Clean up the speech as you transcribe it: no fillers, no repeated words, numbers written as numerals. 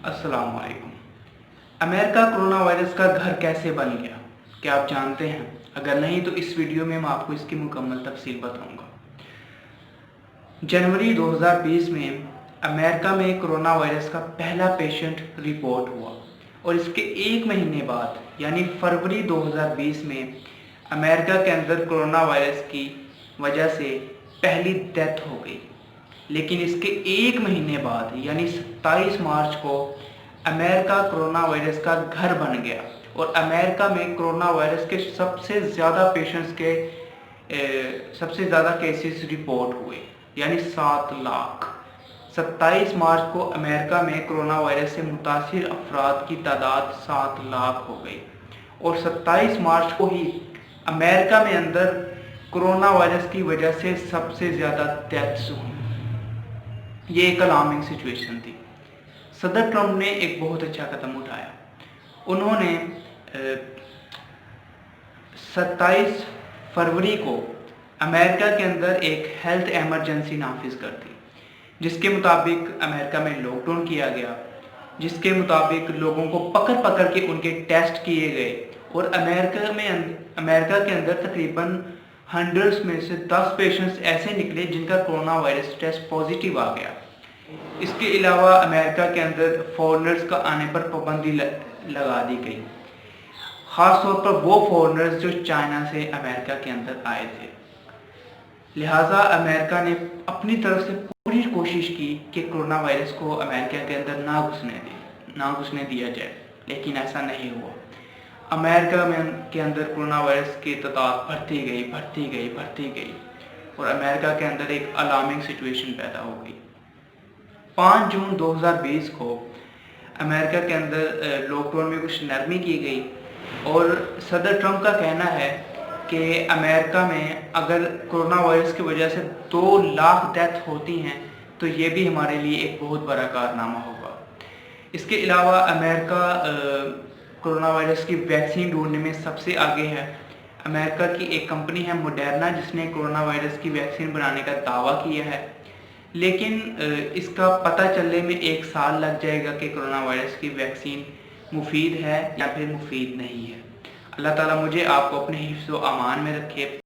अस्सलाम वालेकुम। America corona virus का घर कैसे बन गया, क्या आप जानते हैं? अगर नहीं तो इस वीडियो में मैं आपको इसकी मुकम्मल तफसील बताऊंगा। जनवरी 2020 में अमेरिका में कोरोना वायरस का पहला पेशेंट रिपोर्ट हुआ और इसके एक महीने बाद यानी फरवरी 2020 में अमेरिका के अंदर कोरोना वायरस की वजह से पहली डेथ हो गई। लेकिन इसके एक महीने बाद यानी 27 मार्च को अमेरिका कोरोना वायरस का घर बन गया और अमेरिका में कोरोना वायरस के सबसे ज़्यादा पेशेंट्स के सबसे ज़्यादा केसेस रिपोर्ट हुए यानी 7 लाख। 27 मार्च को अमेरिका में कोरोना वायरस से मुतासिर अफराद की तादाद 7 लाख हो गई और 27 मार्च को ही अमेरिका में अंदर कोरोना वायरस की वजह से सबसे ज़्यादा डेथ्स हुई। ये एक अलार्मिंग सिचुएशन थी। सदर ट्रंप ने एक बहुत अच्छा कदम उठाया। उन्होंने 27 फरवरी को अमेरिका के अंदर एक हेल्थ एमरजेंसी नाफिज कर दी, जिसके मुताबिक अमेरिका में लॉकडाउन किया गया, जिसके मुताबिक लोगों को पकड़ पकड़ के उनके टेस्ट किए गए और अमेरिका के अंदर तकरीबन हंड्रेड्स में से 10 पेशेंट्स ऐसे निकले जिनका कोरोना वायरस टेस्ट पॉजिटिव आ गया। इसके अलावा अमेरिका के अंदर फॉरेनर्स का आने पर पाबंदी लगा दी गई, ख़ास तौर पर वो फॉरेनर्स जो चाइना से अमेरिका के अंदर आए थे। लिहाजा अमेरिका ने अपनी तरफ से पूरी कोशिश की कि कोरोना वायरस को अमेरिका के अंदर ना घुसने दिया जाए, लेकिन ऐसा नहीं हुआ। अमेरिका के अंदर कोरोना वायरस की तादाद बढ़ती गई और अमेरिका के अंदर एक अलार्मिंग सिचुएशन पैदा हो गई। 5 जून 2020 को अमेरिका के अंदर लॉकडाउन में कुछ नरमी की गई और सदर ट्रंप का कहना है कि अमेरिका में अगर कोरोना वायरस की वजह से 2 लाख डेथ होती हैं तो ये भी हमारे लिए एक बहुत बड़ा कारनामा होगा। इसके अलावा अमेरिका कोरोना वायरस की वैक्सीन ढूंढने में सबसे आगे है। अमेरिका की एक कंपनी है मोडर्ना, जिसने कोरोना वायरस की वैक्सीन बनाने का दावा किया है, लेकिन इसका पता चलने में 1 साल लग जाएगा कि कोरोना वायरस की वैक्सीन मुफीद है या फिर मुफीद नहीं है। अल्लाह ताला मुझे आपको अपने हिफ्ज़ व अमान में रखे।